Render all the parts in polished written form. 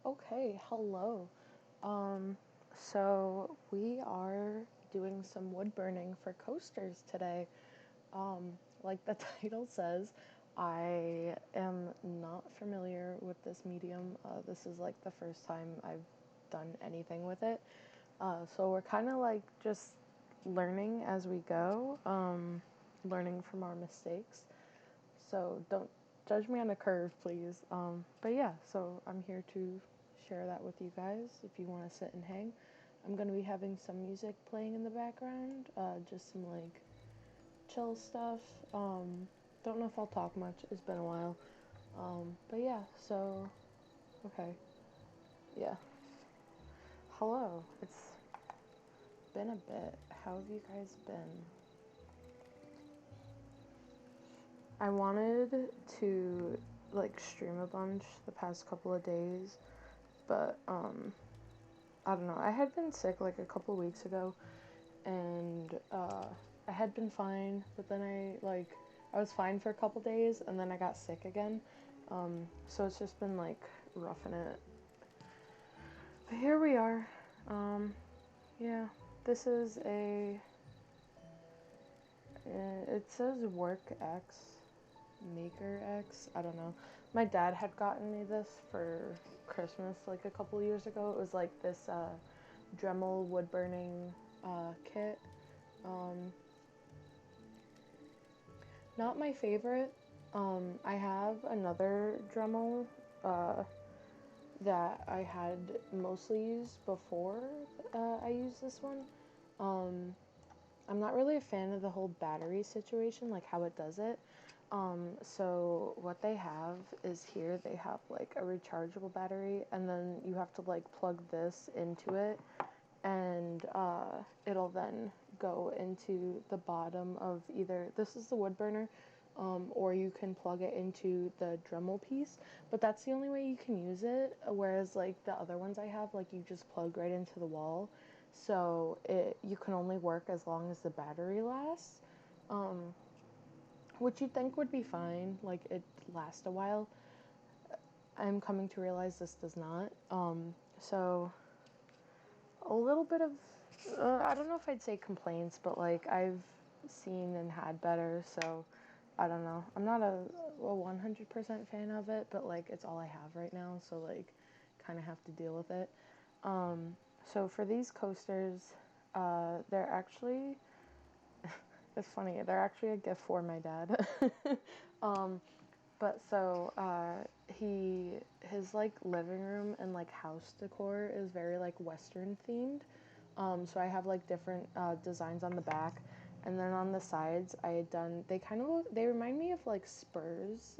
Okay, hello. Um, so we are doing some wood burning for coasters today. Like the title says, I am not familiar with this medium. This is like the first time I've done anything with it. So we're kind of like just learning as we go, learning from our mistakes. So don't judge me on a curve, please. But yeah, so I'm here to share that with you guys if you want to sit and hang. I'm going to be having some music playing in the background, just some like chill stuff. Don't know if I'll talk much, it's been a while. But yeah, so, okay, yeah. Hello, it's been a bit. How have you guys been? I wanted to like stream a bunch the past couple of days, but I don't know. I had been sick like a couple of weeks ago, and I had been fine, but then I was fine for a couple days, and then I got sick again. So it's just been like roughing it. But here we are. Yeah, this is a. It says Work X, Maker X. I don't know. My dad had gotten me this for Christmas like a couple years ago. It was like this Dremel wood burning kit. Not my favorite. I have another Dremel that I had mostly used before I used this one. I'm not really a fan of the whole battery situation, like how it does it. So what they have is here they have like a rechargeable battery, and then you have to like plug this into it, and it'll then go into the bottom of either this is the wood burner, or you can plug it into the Dremel piece. But that's the only way you can use it. Whereas like the other ones I have, like you just plug right into the wall, so you can only work as long as the battery lasts, which you'd think would be fine. Like it lasts a while. I'm coming to realize this does not. So a little bit of I don't know if I'd say complaints, but like I've seen and had better, so I don't know. I'm not a 100% fan of it, but like it's all I have right now, so like kind of have to deal with it. So for these coasters, they're actually it's funny. They're actually a gift for my dad. But so his like living room and like house decor is very like Western themed. So I have like different designs on the back, and then on the sides I had done. They remind me of like spurs,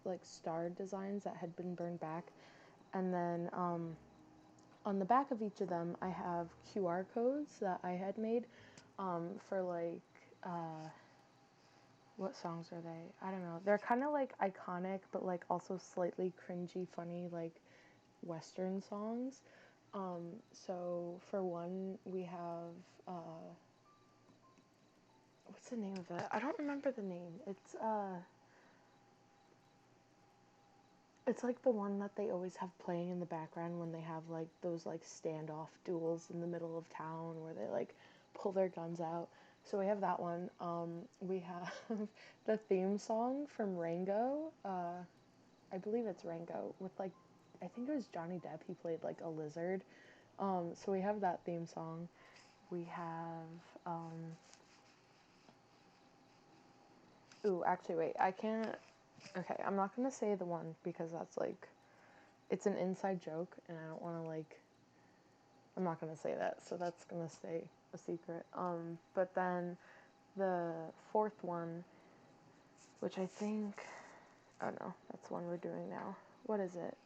like star designs that had been burned back, and then on the back of each of them I have QR codes that I had made for like what songs are they? I don't know. They're kind of like iconic, but like also slightly cringy, funny, like Western songs. So for one, we have what's the name of it? I don't remember the name. It's like the one that they always have playing in the background when they have like those like standoff duels in the middle of town where they like pull their guns out. So we have that one. We have the theme song from Rango. I believe it's Rango with like I think it was Johnny Depp. He played like a lizard. So we have that theme song. We have ooh, actually wait, I can't okay, I'm not gonna say the one because that's like it's an inside joke and I don't wanna like I'm not gonna say that, so that's gonna stay a secret. But then the fourth one, which I think oh no, that's the one we're doing now. What is it?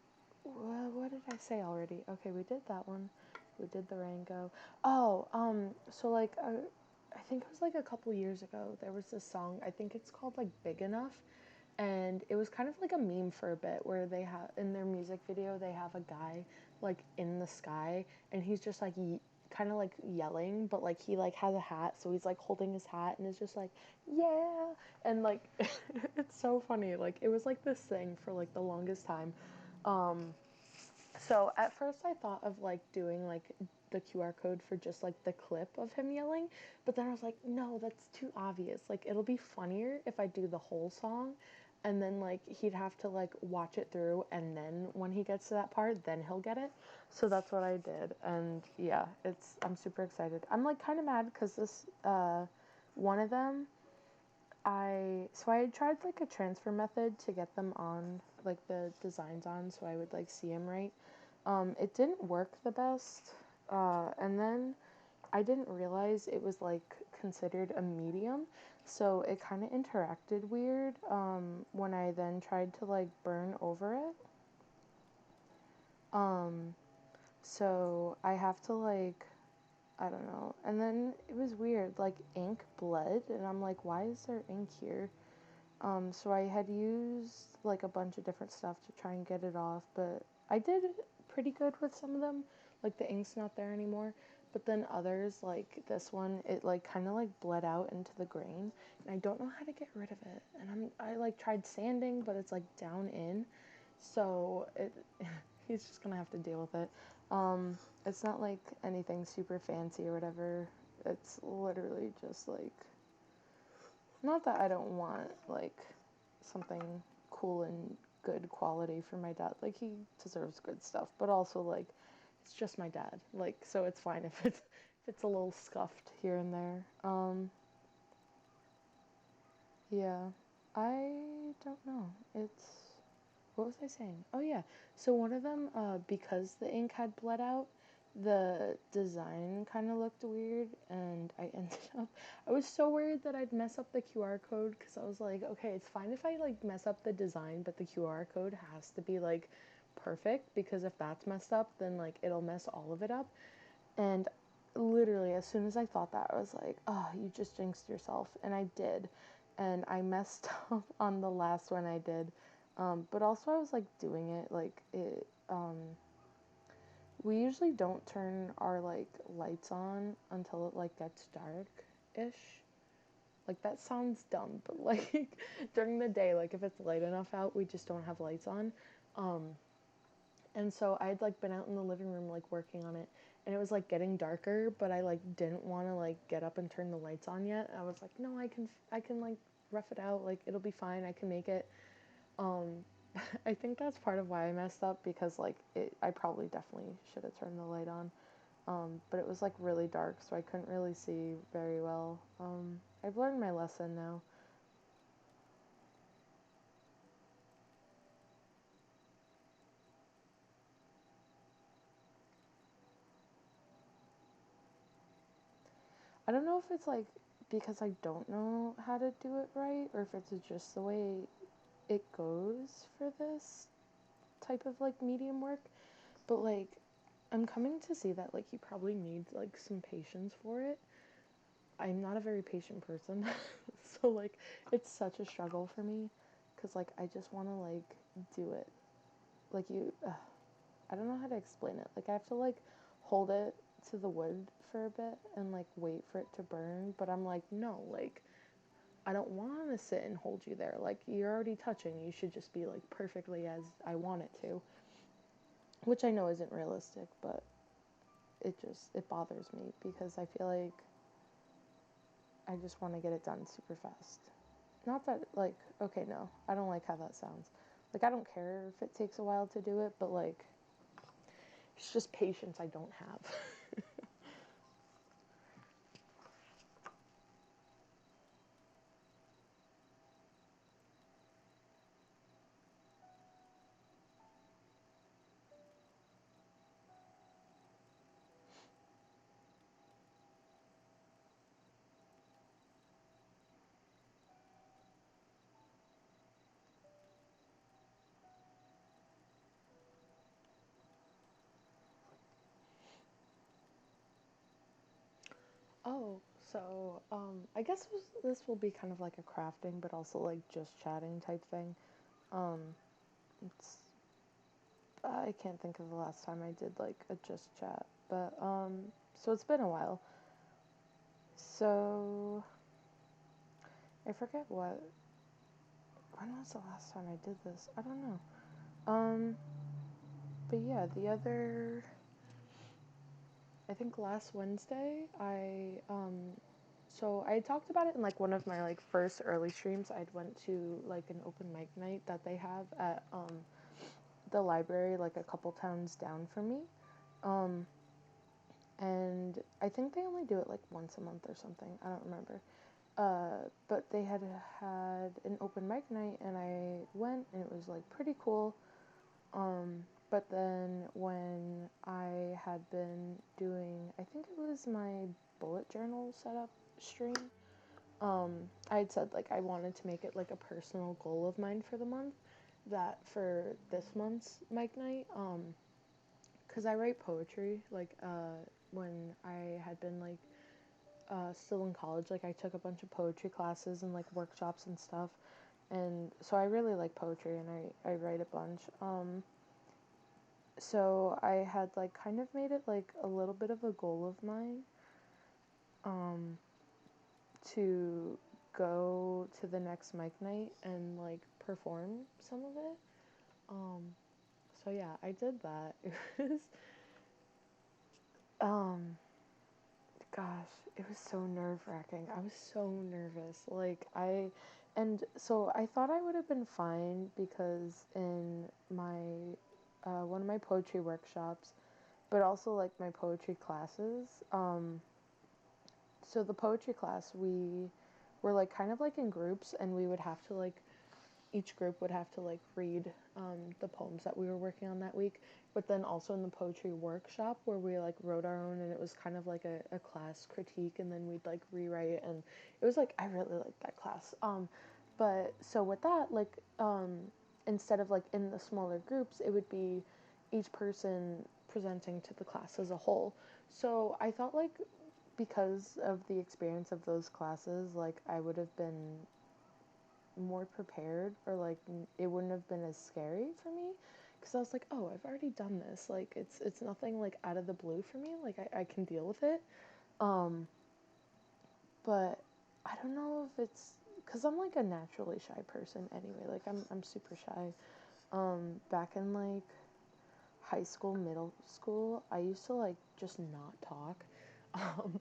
What did I say already? Okay, we did that one. We did the Rango. Oh, so like, I think it was like a couple years ago. There was this song. I think it's called like "Big Enough," and it was kind of like a meme for a bit, where they have in their music video they have a guy like in the sky, and he's just like kind of like yelling, but like he like has a hat, so he's like holding his hat and is just like yeah, and like it's so funny. Like it was like this thing for like the longest time. So So at first I thought of like doing like the QR code for just like the clip of him yelling, but then I was like, no, that's too obvious. Like it'll be funnier if I do the whole song and then like he'd have to like watch it through and then when he gets to that part, then he'll get it. So that's what I did. And yeah, I'm super excited. I'm like kind of mad cuz this one of them I had tried like a transfer method to get them on like the designs on so I would like see them right. It didn't work the best. And then I didn't realize it was like considered a medium, so it kind of interacted weird when I then tried to like burn over it. Um, so I have to like I don't know. And then it was weird, like ink bled, and I'm like, why is there ink here? So I had used like a bunch of different stuff to try and get it off, but I did pretty good with some of them. Like the ink's not there anymore, but then others, like this one, it like kind of like bled out into the grain, and I don't know how to get rid of it. And I like tried sanding, but it's like down in, so it he's just gonna have to deal with it. It's not like anything super fancy or whatever. It's literally just like not that I don't want like something cool and good quality for my dad. Like he deserves good stuff, but also like it's just my dad. Like so it's fine if it's a little scuffed here and there. Yeah. I don't know. It's what was I saying? Oh yeah. So one of them because the ink had bled out, the design kind of looked weird and I ended up I was so worried that I'd mess up the QR code cuz I was like, okay, it's fine if I like mess up the design, but the QR code has to be like perfect because if that's messed up, then like it'll mess all of it up. And literally as soon as I thought that, I was like, "Oh, you just jinxed yourself." And I did. And I messed up on the last one I did. But also I was like doing it like it we usually don't turn our like lights on until it like gets dark-ish. Like that sounds dumb, but like during the day, like if it's light enough out, we just don't have lights on. Um, and so I'd like been out in the living room like working on it and it was like getting darker, but I like didn't want to like get up and turn the lights on yet. I was like, "No, I can like rough it out. Like it'll be fine. I can make it." Um I think that's part of why I messed up because like I probably definitely should have turned the light on. But it was like really dark, so I couldn't really see very well. I've learned my lesson now. I don't know if it's like because I don't know how to do it right or if it's just the way it goes for this type of like medium work, but like I'm coming to see that like you probably need like some patience for it. I'm not a very patient person. So like it's such a struggle for me cuz like I just want to like do it. Like I don't know how to explain it. Like I have to like hold it to the wood for a bit and like wait for it to burn, but I'm like no, like I don't want to sit and hold you there. Like you're already touching. You should just be like perfectly as I want it to, which I know isn't realistic, but it bothers me because I feel like I just want to get it done super fast. Not that like okay, no. I don't like how that sounds. Like I don't care if it takes a while to do it, but like it's just patience I don't have. Oh, so I guess this will be kind of like a crafting, but also like just chatting type thing. Um, it's I can't think of the last time I did like a just chat, but so it's been a while. So I forget when was the last time I did this? I don't know. Um, But yeah, I think last Wednesday, so I talked about it in like one of my like first early streams. I'd went to like an open mic night that they have at the library, like a couple towns down from me. And I think they only do it like once a month or something. I don't remember. But they had an open mic night, and I went, and it was like pretty cool. But then when I had been doing, I think it was my bullet journal setup stream, I had said like I wanted to make it like a personal goal of mine for the month, that for this month's mic night, because I write poetry, like when I had been like still in college, like I took a bunch of poetry classes and like workshops and stuff, and so I really like poetry, and I write a bunch. So I had like kind of made it like a little bit of a goal of mine, um, to go to the next mic night and like perform some of it. Um, so yeah, I did that. It was, um, gosh, it was so nerve wracking. I was so nervous. And so I thought I would have been fine because in my, one of my poetry workshops, but also like my poetry classes, so the poetry class, we were like kind of like in groups, and we would have to like, each group would have to like read the poems that we were working on that week. But then also in the poetry workshop, where we like wrote our own, and it was kind of like a class critique, and then we'd like rewrite, and it was like I really liked that class. But so with that, like instead of like in the smaller groups, it would be each person presenting to the class as a whole. So I thought like, because of the experience of those classes, like I would have been more prepared, or like it wouldn't have been as scary for me, because I was like, oh, I've already done this, like it's nothing like out of the blue for me, like I can deal with it. um but I don't know if it's because I'm like a naturally shy person anyway, like I'm super shy. Back in like high school, middle school, I used to like just not talk. Um,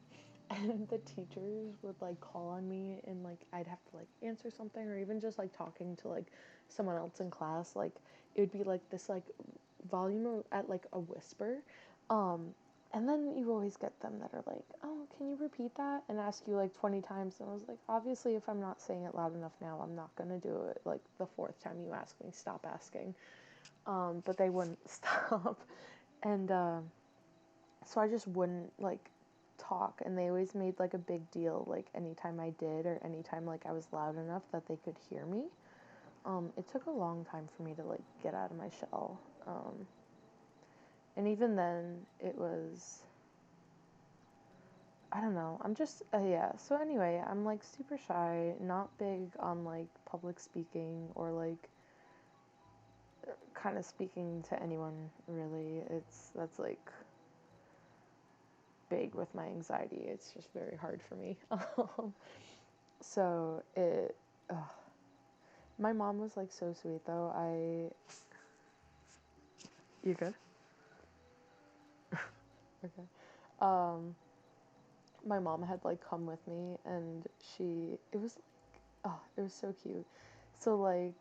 and the teachers would like call on me, and like I'd have to like answer something, or even just like talking to like someone else in class. Like it would be like this like volume at like a whisper. Um, and then you always get them that are like, oh, can you repeat that? And ask you like 20 times. And I was like, obviously, if I'm not saying it loud enough now, I'm not going to do it like the fourth time you ask me, stop asking. But they wouldn't stop. And so I just wouldn't like talk, and they always made like a big deal like anytime I did, or anytime like I was loud enough that they could hear me. It took a long time for me to like get out of my shell. And even then it was, I don't know, I'm just yeah, so anyway, I'm like super shy, not big on like public speaking, or like kind of speaking to anyone really. That's like big with my anxiety. It's just very hard for me. So it, ugh. My mom was like so sweet though. You good? Okay. Um, my mom had like come with me, and it was like, oh, it was so cute. So like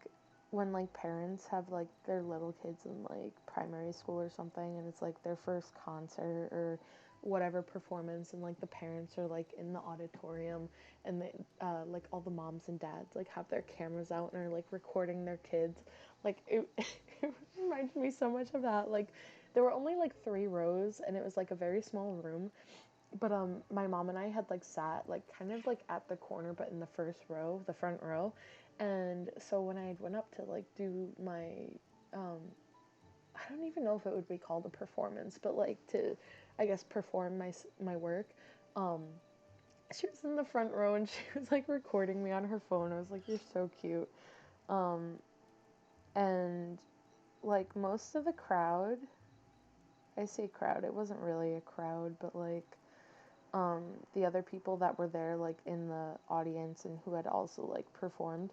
when like parents have like their little kids in like primary school or something, and it's like their first concert or whatever performance, and like the parents are like in the auditorium, and they like all the moms and dads like have their cameras out and are like recording their kids, like it reminded me so much of that. Like there were only like 3 rows, and it was like a very small room, but my mom and I had like sat like kind of like at the corner, but in the first row, the front row. And so when I went up to like do my, um I don't even know if it would be called a performance, but like to, I guess, perform my work, um she was in the front row, and she was like recording me on her phone. I was like, you're so cute. um and like most of the crowd, I say crowd, it wasn't really a crowd, but like the other people that were there like in the audience, and who had also like performed,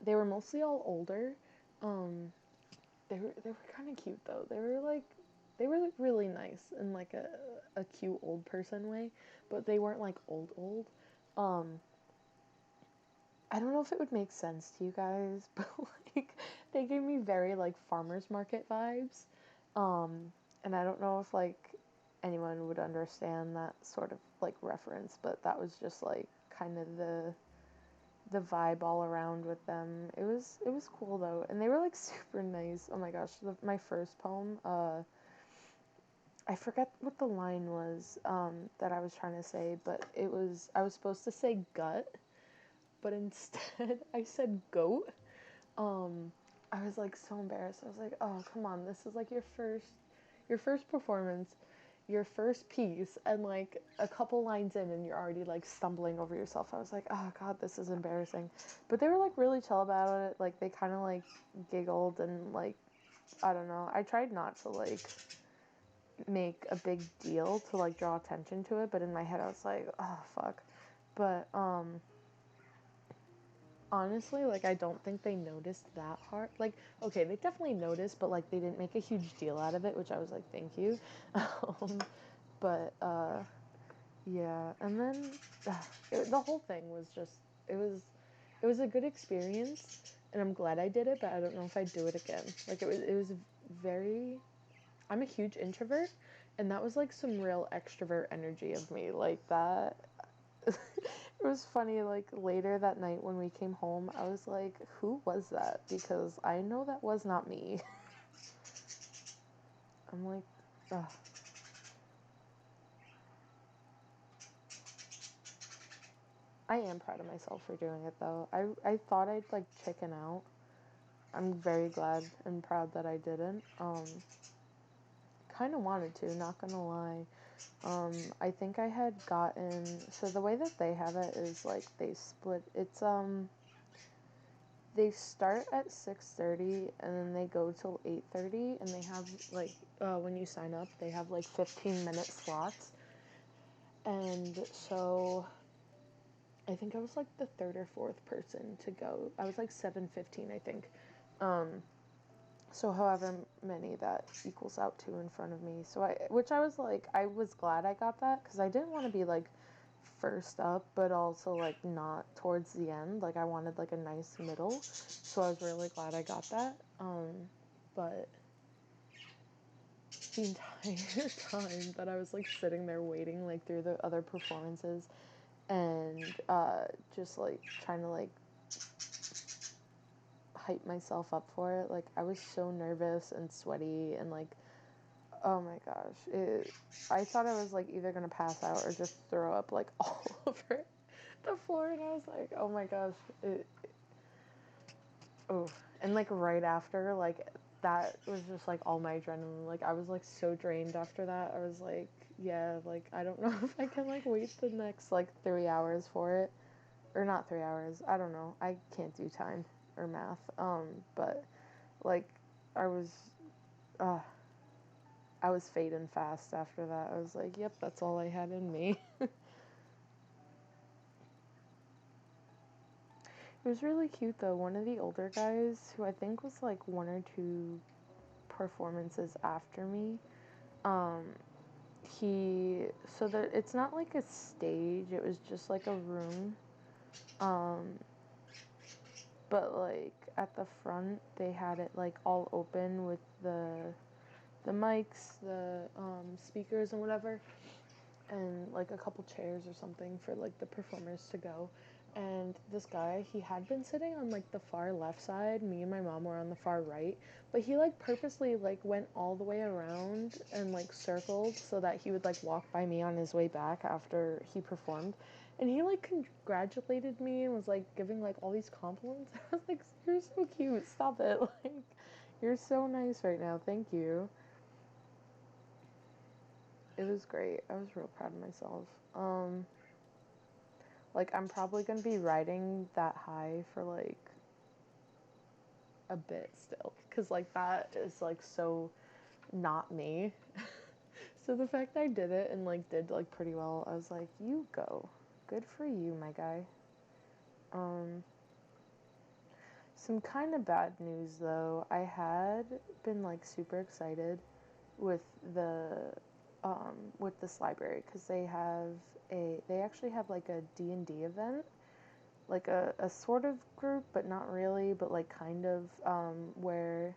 they were mostly all older. um they were kind of cute though. They were really nice in like a cute old person way, but they weren't like old. Um, I don't know if it would make sense to you guys, but like they gave me very like farmers market vibes. And I don't know if like anyone would understand that sort of like reference, but that was just like kind of the vibe all around with them. It was cool though, and they were like super nice. Oh my gosh, my first poem. I forget what the line was that I was trying to say, but I was supposed to say gut, but instead I said goat. Um, I was like so embarrassed. I was like, oh come on, this is like your first performance, your first piece, and like a couple lines in, and you're already like stumbling over yourself. I was like, oh god, this is embarrassing. But they were like really chill about it. Like they kind of like giggled and like I don't know. I tried not to like make a big deal to like draw attention to it, but in my head I was like, oh fuck. But honestly, like I don't think they noticed that hard. Like, okay, they definitely noticed, but like they didn't make a huge deal out of it, which I was like, thank you. um, but yeah, and then the whole thing was just it was a good experience, and I'm glad I did it. But I don't know if I'd do it again. Like it was very. I'm a huge introvert, and that was like some real extrovert energy of me. Like that. It was funny, like later that night when we came home, I was like, who was that? Because I know that was not me. I'm like, ugh. I am proud of myself for doing it though. I thought I'd like chicken out. I'm very glad and proud that I didn't. Kind of wanted to, not gonna lie. I think I had gotten, so the way that they have it is like they split, they start at 6:30 and then they go till 8:30, and they have like when you sign up they have like 15-minute slots. And so I think I was like the third or fourth person to go. I was like 7:15 I think. um so however many that equals out to in front of me, so I was like, I was glad I got that because I didn't want to be like first up, but also like not towards the end. Like I wanted like a nice middle, so I was really glad I got that. But the entire time that I was like sitting there waiting, like through the other performances, and just like trying to like hype myself up for it, like I was so nervous and sweaty and like, oh my gosh, I thought I was like either gonna pass out or just throw up like all over the floor, and I was like, oh my gosh, oh, and like right after, like that was just like all my adrenaline. Like I was like so drained after that. I was like, yeah, like I don't know if I can like wait the next like 3 hours for it, or not 3 hours. I don't know. I can't do time or math. But like I was, uh, I was fading fast after that. I was like, yep, that's all I had in me. It was really cute though. One of the older guys, who I think was like one or two performances after me, um, he so that it's not like a stage. It was just like a room, um, but like at the front they had it like all open with the mics, the speakers and whatever, and like a couple chairs or something for like the performers to go. And this guy, he had been sitting on like the far left side. Me and my mom were on the far right, but he like purposely like went all the way around and like circled so that he would like walk by me on his way back after he performed. And he like congratulated me and was like giving like all these compliments. I was like, you're so cute, stop it. Like you're so nice right now, thank you. It was great. I was real proud of myself. Like I'm probably gonna be riding that high for like a bit still, cause like that is like so not me. So the fact that I did it and like did like pretty well, I was like, you go, good for you, my guy. Um, Some kind of bad news though. I had been like super excited with the with this library because they actually have like a D&D event, like a sort of group but not really, but like kind of, where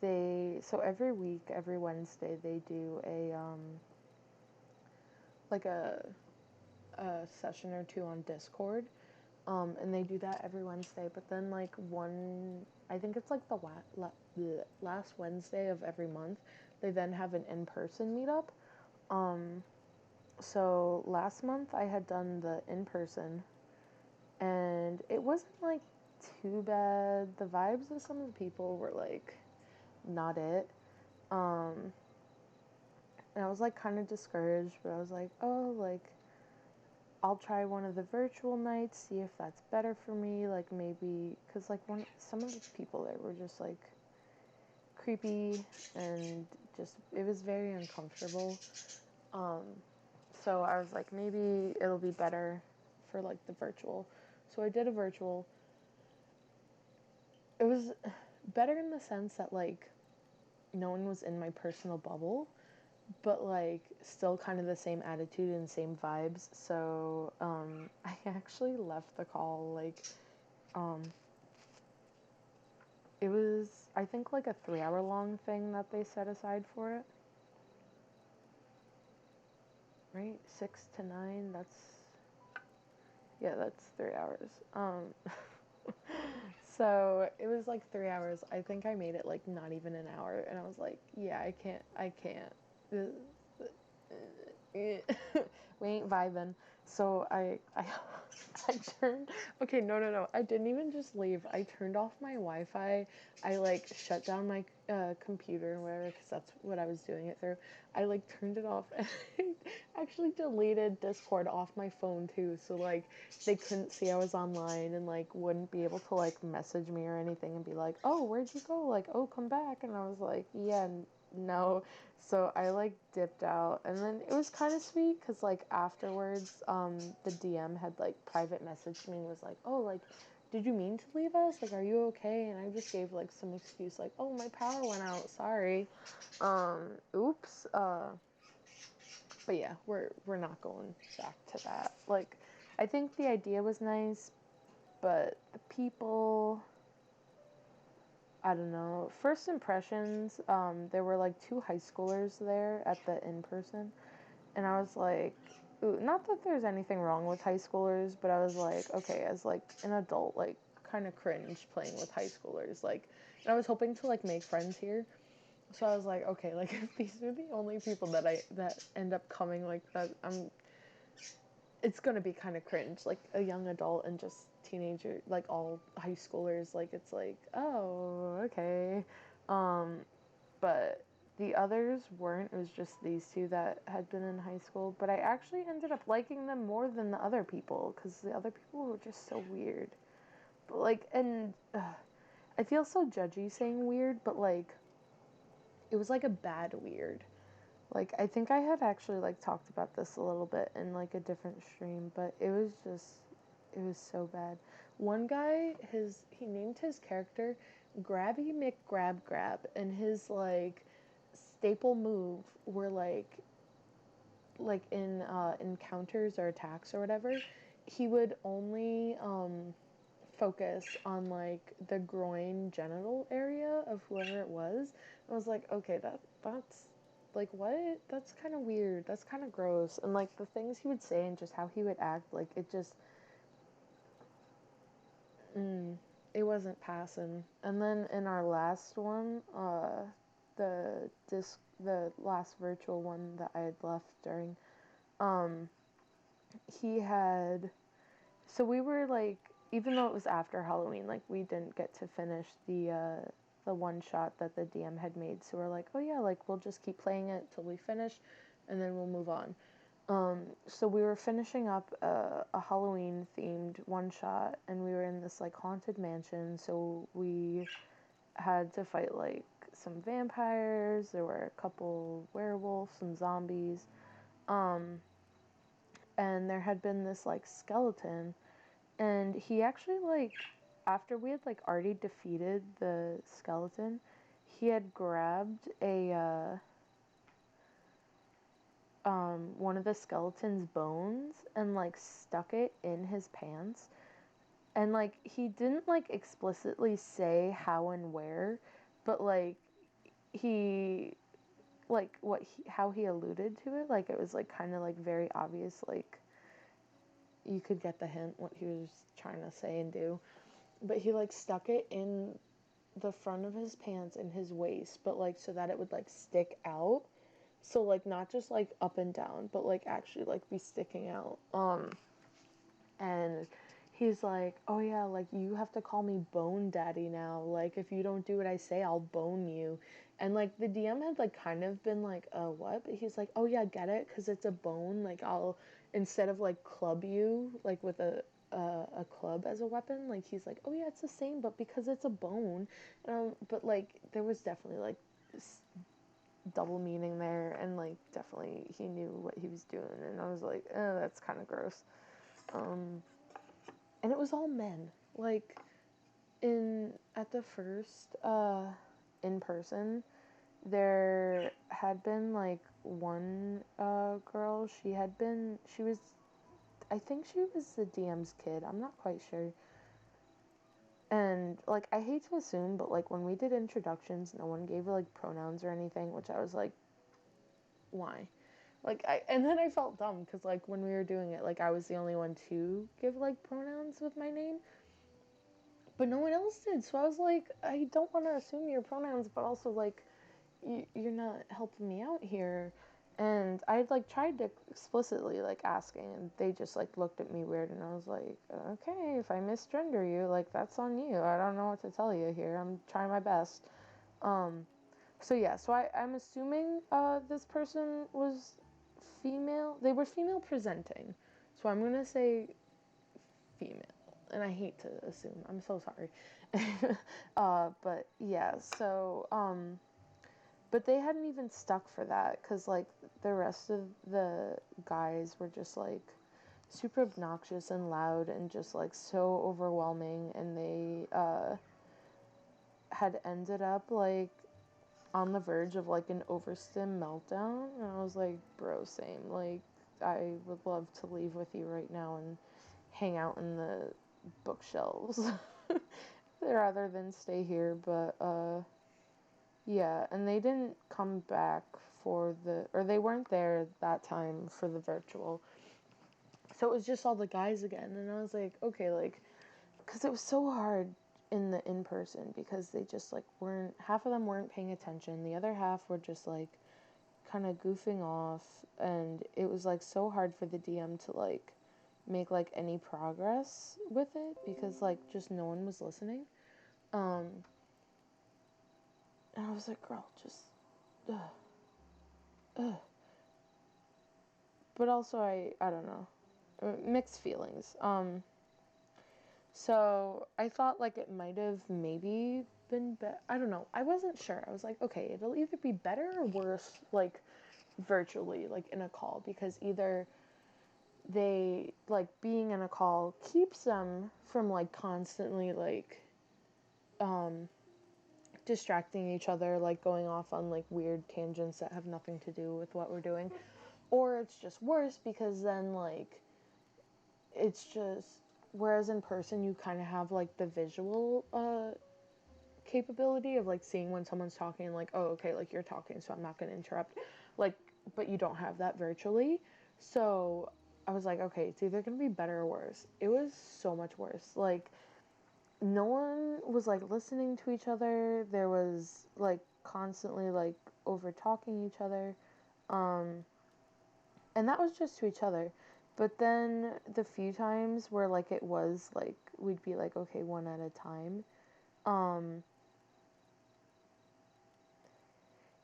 so every week, every Wednesday, they do like a session or two on Discord. And they do that every Wednesday, but then like I think it's like the last Wednesday of every month, they then have an in-person meetup. Um, so last month I had done the in-person, and it wasn't like too bad. The vibes of some of the people were like not it. Um, and I was like kind of discouraged, but I was like, oh, like I'll try one of the virtual nights, see if that's better for me. Like maybe, cause like some of the people there were just like creepy and just it was very uncomfortable. Um, so I was like, maybe it'll be better for like the virtual. So I did a virtual. It was better in the sense that like no one was in my personal bubble, but like still kind of the same attitude and same vibes. So I actually left the call like um, it was, I think, like a 3 hour long thing that they set aside for it. Right, 6 to 9. That's 3 hours. So it was like 3 hours. I think I made it like not even an hour, and I was like, yeah, I can't. We ain't vibing. So I turned. Okay, no. I didn't even just leave. I turned off my Wi-Fi. I like shut down my computer and whatever because that's what I was doing it through. I like turned it off and I actually deleted Discord off my phone too. So like they couldn't see I was online and like wouldn't be able to like message me or anything and be like, oh, where'd you go? Like, oh, come back. And I was like, yeah, no. So I like dipped out, and then it was kind of sweet because like afterwards, the DM had like private messaged me and was like, "Oh, like, did you mean to leave us? Like, are you okay?" And I just gave like some excuse like, "Oh, my power went out. Sorry. Oops. But yeah, we're not going back to that. Like, I think the idea was nice, but the people, I don't know. First impressions, there were like two high schoolers there at the in person, and I was like, ooh, not that there's anything wrong with high schoolers, but I was like, okay, as like an adult, like kind of cringe playing with high schoolers, like, and I was hoping to like make friends here, so I was like, okay, like if these are the only people that end up coming like that, it's gonna be kind of cringe, like a young adult and just teenager, like all high schoolers, like it's like, oh, okay, um, but the others weren't. It was just these two that had been in high school. But I actually ended up liking them more than the other people because the other people were just so weird. But like, and I feel so judgy saying weird, but like, it was like a bad weird. Like, I think I had actually like talked about this a little bit in like a different stream, but it was so bad. One guy, he named his character Grabby McGrab, and his like staple move were like in encounters or attacks or whatever, he would only focus on like the groin genital area of whoever it was. I was like, okay, that's like what? That's kind of weird. That's kind of gross. And like the things he would say and just how he would act, like it just mm, it wasn't passing. And then in our last one, the last virtual one that I had left during, um, he had, so we were like, even though it was after Halloween, like we didn't get to finish the one shot that the DM had made. So we're like, oh yeah, like we'll just keep playing it till we finish, and then we'll move on. So we were finishing up a Halloween themed one shot, and we were in this like haunted mansion. So we had to fight like some vampires. There were a couple werewolves, some zombies, um, and there had been this like skeleton, and he actually like after we had like already defeated the skeleton, he had grabbed a one of the skeleton's bones and like stuck it in his pants. And like he didn't like explicitly say how and where, but like he like how he alluded to it, like it was like kind of like very obvious, like you could get the hint what he was trying to say and do. But he like stuck it in the front of his pants in his waist, but like so that it would like stick out. So like not just like up and down, but like actually like be sticking out. And he's like, "Oh yeah, like you have to call me Bone Daddy now. Like if you don't do what I say, I'll bone you." And like the DM had like kind of been like, what?" But he's like, "Oh yeah, get it? Cuz it's a bone. Like I'll instead of like club you like with a club as a weapon, like he's like, "Oh yeah, it's the same, but because it's a bone." But like there was definitely like this double meaning there, and like definitely he knew what he was doing, and I was like, that's kind of gross. And it was all men. Like in at the first in person, there had been like one girl. She was, I think she was the DM's kid. I'm not quite sure. And like I hate to assume, but like when we did introductions, no one gave like pronouns or anything, which I was like, why? Like and then I felt dumb because like when we were doing it, like I was the only one to give like pronouns with my name, but no one else did. So I was like, I don't want to assume your pronouns, but also like, you're not helping me out here. And I had like tried to explicitly like asking, and they just like looked at me weird, and I was like, okay, if I misgender you, like that's on you. I don't know what to tell you here. I'm trying my best. So yeah, so I'm assuming this person was female. They were female presenting, so I'm gonna say female. And I hate to assume. I'm so sorry. But yeah, so but they hadn't even stuck for that because like the rest of the guys were just like super obnoxious and loud and just like so overwhelming, and they had ended up like on the verge of like an overstim meltdown, and I was like, bro, same. Like I would love to leave with you right now and hang out in the bookshelves rather than stay here. But yeah, and they didn't come back for or they weren't there that time for the virtual, so it was just all the guys again. And I was like, okay, like because it was so hard in the in person because they just like weren't, half of them weren't paying attention, the other half were just like kind of goofing off, and it was like so hard for the DM to like make like any progress with it because like just no one was listening. And I was like, girl, just ugh, ugh. But also I don't know, mixed feelings. So I thought like it might have maybe been I don't know, I wasn't sure. I was like, okay, it'll either be better or worse like virtually, like in a call, because either they like being in a call keeps them from like constantly like distracting each other, like going off on like weird tangents that have nothing to do with what we're doing, or it's just worse because then like it's just, whereas in person you kind of have like the visual capability of like seeing when someone's talking and like, oh okay, like you're talking so I'm not going to interrupt, like, but you don't have that virtually. So I was like, okay, it's either going to be better or worse. It was so much worse. Like no one was like listening to each other. There was like constantly like over talking each other, and that was just to each other. But then the few times where like it was like we'd be like, okay, one at a time,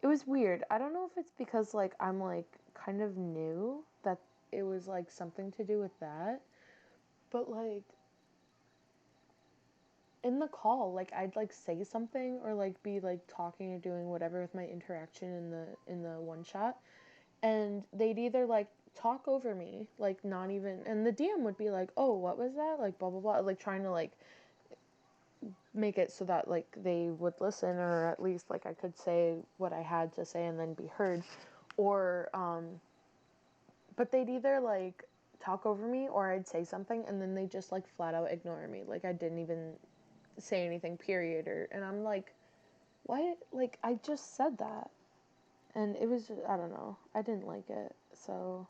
it was weird. I don't know if it's because like I'm like kind of new that it was like something to do with that, but like in the call, like I'd like say something or like be like talking or doing whatever with my interaction in the one shot, and they'd either like talk over me, like not even, and the DM would be like, "Oh, what was that?" Like blah blah blah, like trying to like make it so that like they would listen, or at least like I could say what I had to say and then be heard, or but they'd either like talk over me or I'd say something and then they just like flat out ignore me, like I didn't even say anything, period. Or and I'm like, what? Like I just said that. And it was just, I don't know, I didn't like it. So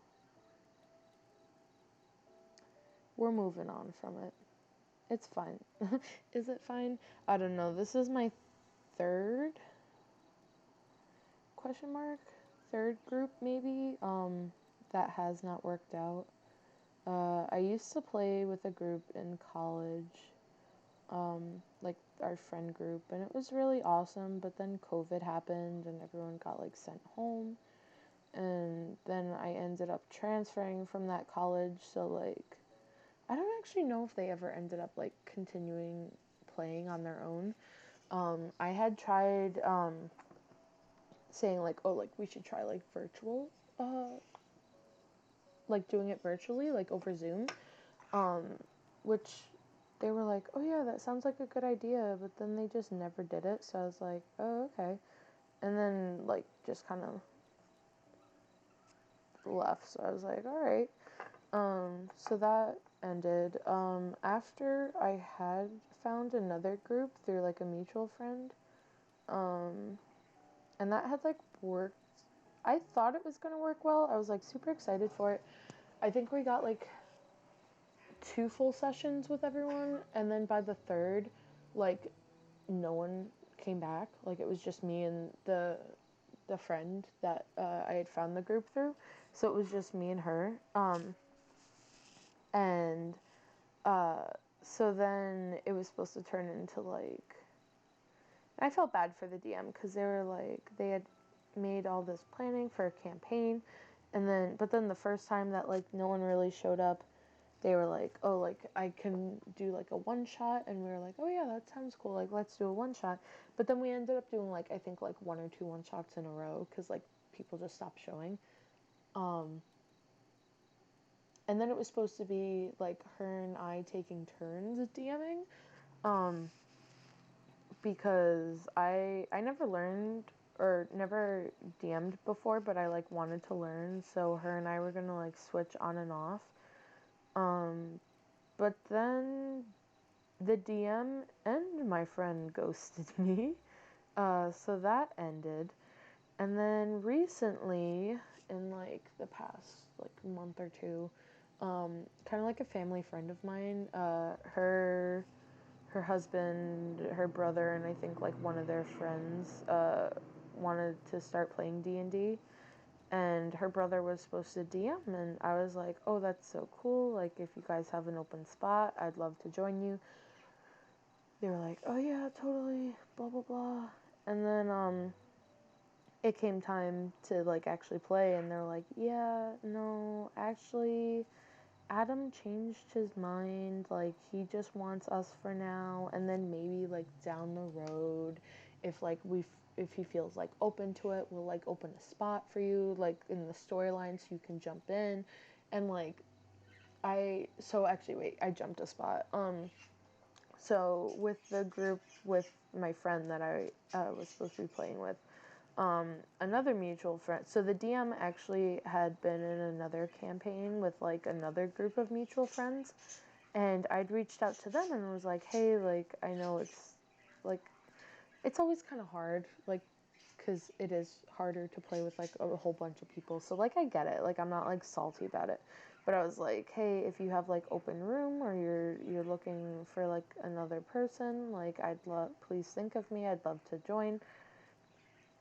we're moving on from it. It's fine. Is it fine? I don't know. This is my third question mark, third group maybe, that has not worked out. I used to play with a group in college, like our friend group, and it was really awesome, but then COVID happened and everyone got like sent home, and then I ended up transferring from that college, so like I don't actually know if they ever ended up like continuing playing on their own. I had tried saying like, oh, like we should try like virtual, like doing it virtually, like over Zoom, um, which they were like, oh yeah, that sounds like a good idea, but then they just never did it. So I was like, oh okay, and then like just kind of left. So I was like, all right. So that ended. After I had found another group through like a mutual friend, um, and that had like worked. I thought it was gonna work well. I was like super excited for it. I think we got like 2 full sessions with everyone, and then by the third, like no one came back. Like it was just me and the friend that I had found the group through. So it was just me and her. And uh, so then it was supposed to turn into like. I felt bad for the DM because they were like they had made all this planning for a campaign, and then but then the first time that like no one really showed up, they were like, oh, like I can do like a one shot, and we were like, oh yeah, that sounds cool, like let's do a one shot. But then we ended up doing like I think like one or two one shots in a row because like people just stopped showing. Um, and then it was supposed to be like her and I taking turns DMing, um, because I never learned or never DM'd before, but I like wanted to learn, so her and I were gonna like switch on and off. Um, but then the DM and my friend ghosted me. So that ended. And then recently, in like the past like month or two, kind of like a family friend of mine, her husband, her brother, and I think like one of their friends wanted to start playing D&D, and her brother was supposed to DM, and I was like, oh, that's so cool, like if you guys have an open spot, I'd love to join you. They were like, oh yeah, totally, blah blah blah. And then it came time to like actually play, and they're like, yeah, no, actually Adam changed his mind, like he just wants us for now, and then maybe like down the road, if like if he feels like open to it, we'll like open a spot for you like in the storyline so you can jump in. And like so actually wait, I jumped a spot. So with the group with my friend that I was supposed to be playing with, another mutual friend. So the DM actually had been in another campaign with like another group of mutual friends, and I'd reached out to them and was like, "Hey, like I know it's like it's always kind of hard, like because it is harder to play with like a whole bunch of people. So like I get it. Like I'm not like salty about it." But I was like, "Hey, if you have like open room or you're looking for like another person, like I'd love please think of me. I'd love to join."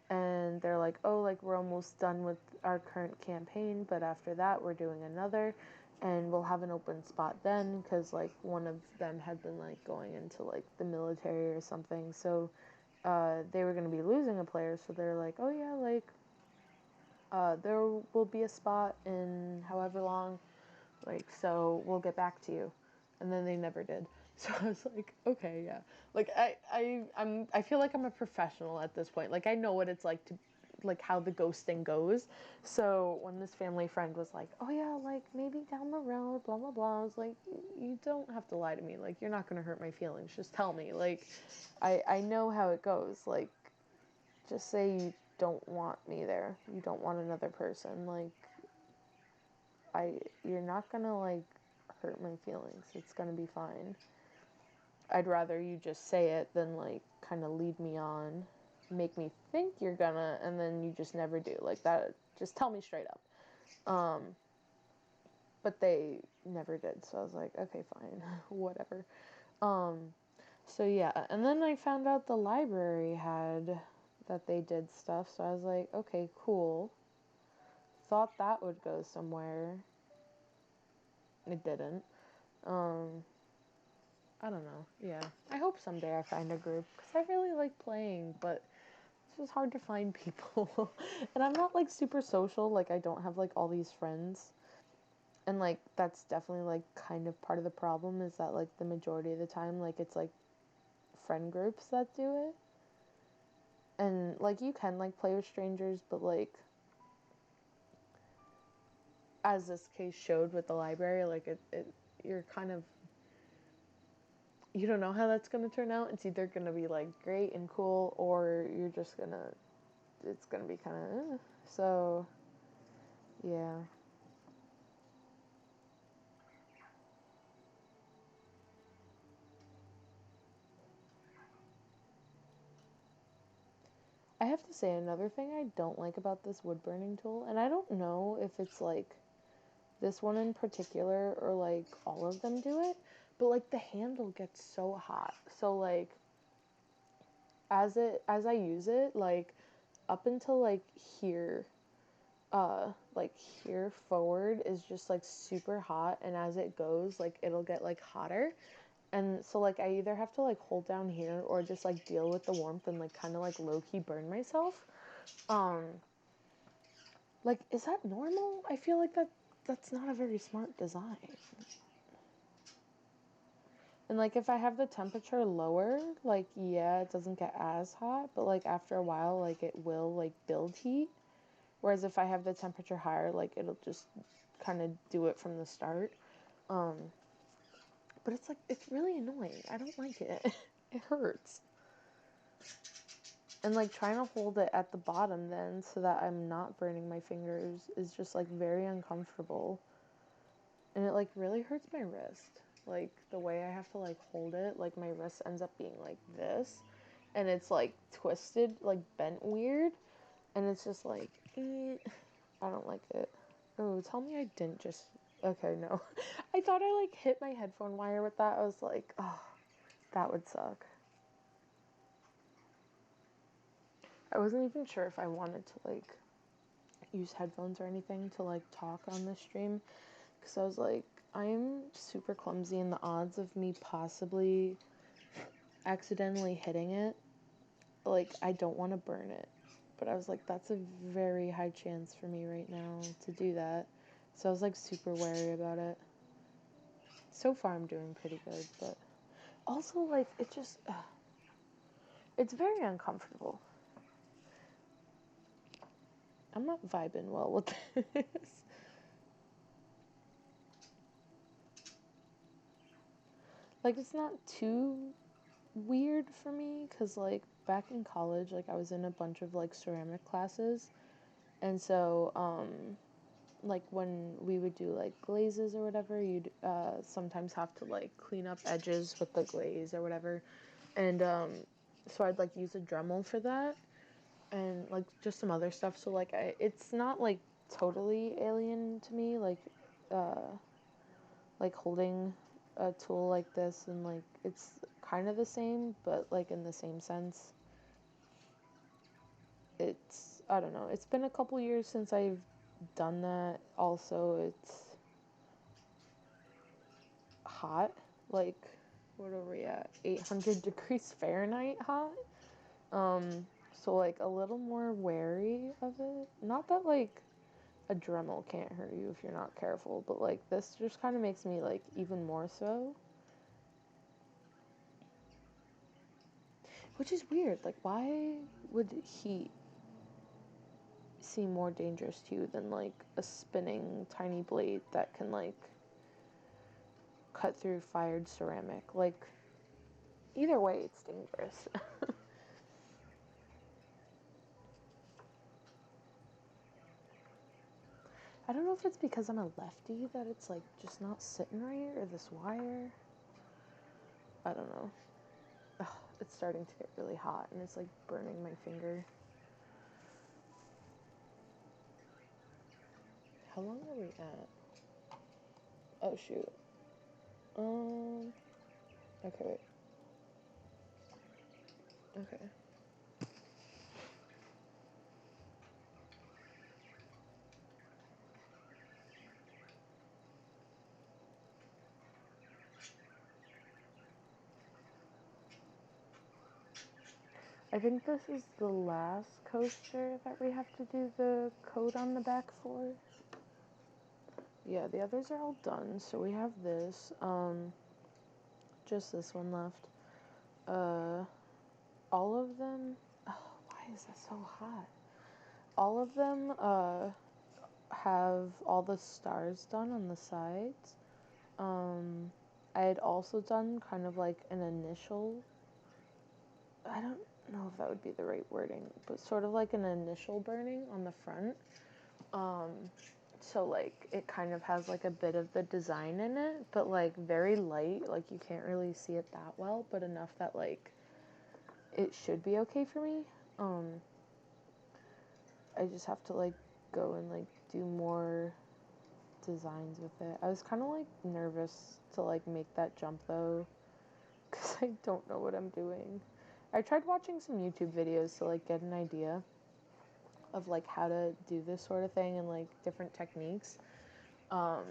And they're like, oh, like we're almost done with our current campaign, but after that we're doing another, and we'll have an open spot then, because like one of them had been like going into like the military or something, so they were going to be losing a player, so they're like, oh yeah, like there will be a spot in however long, like so we'll get back to you. And then they never did. So I was like, okay, yeah. Like I feel like I'm a professional at this point. Like I know what it's like to like how the ghosting goes. So when this family friend was like, "Oh yeah, like maybe down the road, blah blah blah," I was like, "You don't have to lie to me. Like you're not gonna hurt my feelings. Just tell me. Like I know how it goes. Like just say you don't want me there. You don't want another person. Like you're not gonna like hurt my feelings. It's gonna be fine. I'd rather you just say it than like kind of lead me on, make me think you're gonna, and then you just never do. Like that, just tell me straight up." But they never did. So I was like, okay, fine, whatever. Um, so yeah, and then I found out the library had that they did stuff. So I was like, okay, cool. Thought that would go somewhere. It didn't. Um, I don't know. Yeah, I hope someday I find a group because I really like playing, but it's just hard to find people. And I'm not like super social. Like I don't have like all these friends. And like that's definitely like kind of part of the problem is that like the majority of the time like it's like friend groups that do it. And like you can like play with strangers, but like as this case showed with the library, like it you're kind of you don't know how that's gonna turn out. It's either gonna be like great and cool, or you're just gonna it's gonna be kind of so yeah. I have to say another thing I don't like about this wood burning tool, and I don't know if it's like this one in particular or like all of them do it, but like the handle gets so hot. So like as I use it, like up until like here, like here forward is just like super hot, and as it goes, like it'll get like hotter. And so like I either have to like hold down here or just like deal with the warmth and like kind of like low key burn myself. Um like is that normal? I feel like that's not a very smart design. And like if I have the temperature lower, like yeah, it doesn't get as hot, but like after a while like it will like build heat. Whereas if I have the temperature higher, like it'll just kind of do it from the start. Um but it's like it's really annoying. I don't like it. It hurts. And like trying to hold it at the bottom then so that I'm not burning my fingers is just like very uncomfortable. And it like really hurts my wrist. Like the way I have to like hold it, like my wrist ends up being like this and it's like twisted, like bent weird, and it's just like I don't like it. Oh, tell me I didn't just okay, no. I thought I like hit my headphone wire with that. I was like, oh, that would suck. I wasn't even sure if I wanted to like use headphones or anything to like talk on this stream because I was like, I'm super clumsy, and the odds of me possibly accidentally hitting it, like, I don't want to burn it. But I was like, that's a very high chance for me right now to do that. So I was like super wary about it. So far, I'm doing pretty good, but also, like, it just, it's very uncomfortable. I'm not vibing well with this. Like, it's not too weird for me because like back in college like I was in a bunch of like ceramic classes, and so like when we would do like glazes or whatever, you'd sometimes have to like clean up edges with the glaze or whatever, and so I'd like use a Dremel for that and like just some other stuff. So like it's not like totally alien to me uh like holding a tool like this, and like it's kind of the same but like in the same sense. It's I don't know, it's been a couple years since I've done that. Also it's hot, like what are we at, 800 degrees Fahrenheit hot. So like a little more wary of it. Not that like a Dremel can't hurt you if you're not careful, but like this just kind of makes me like even more so. Which is weird. Like, why would heat? seem more dangerous to you than like a spinning tiny blade that can like cut through fired ceramic. Like, either way, it's dangerous. I don't know if it's because I'm a lefty that it's like just not sitting right, or this wire. I don't know. Ugh, it's starting to get really hot and it's like burning my finger. How long are we at? Oh shoot. Okay, wait. Okay. I think this is the last coaster that we have to do the code on the back for. Yeah, the others are all done, so we have this. Just this one left. All of them. Oh, why is that so hot? All of them have all the stars done on the sides. I had also done kind of like an initial. I don't know if that would be the right wording, but sort of like an initial burning on the front. So like it kind of has like a bit of the design in it, but like very light, like you can't really see it that well, but enough that like it should be okay for me. I just have to like go and like do more designs with it. I was kind of like nervous to like make that jump though, because I don't know what I'm doing. I tried watching some YouTube videos to like get an idea of like how to do this sort of thing and like different techniques. I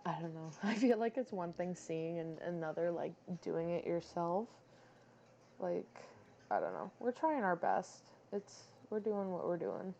don't know. I feel like it's one thing seeing and another like doing it yourself. Like, I don't know. We're trying our best. We're doing what we're doing.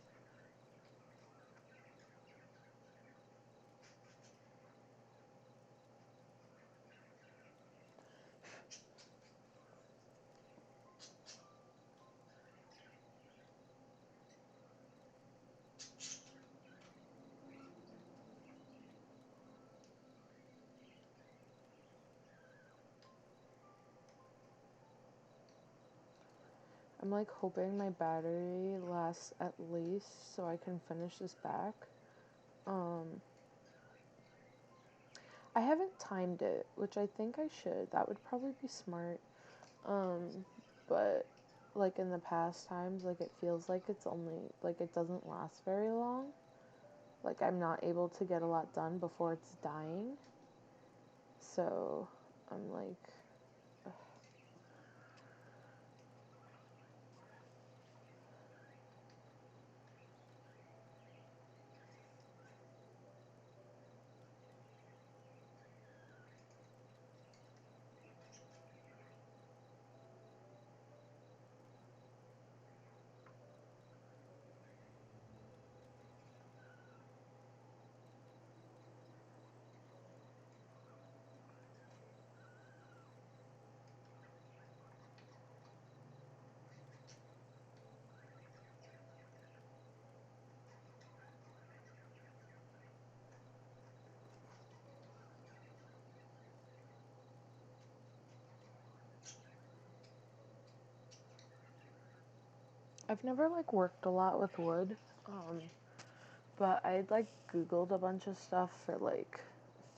I'm like hoping my battery lasts at least so I can finish this back. I haven't timed it, which I think I should. That would probably be smart. But like in the past times, like it feels like it's only like it doesn't last very long. Like I'm not able to get a lot done before it's dying. So I'm like, I've never like worked a lot with wood. But I'd like Googled a bunch of stuff for like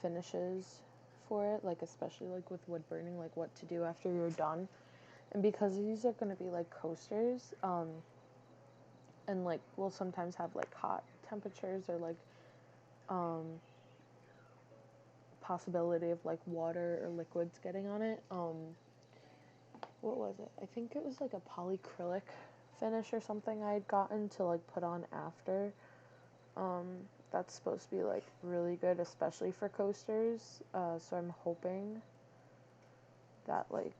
finishes for it, like especially like with wood burning, like what to do after you're done. And because these are gonna be like coasters, and like we'll sometimes have like hot temperatures or like um possibility of like water or liquids getting on it. What was it? I think it was like a polyacrylic finish or something I had gotten to like put on after. Um, that's supposed to be like really good, especially for coasters. So I'm hoping that like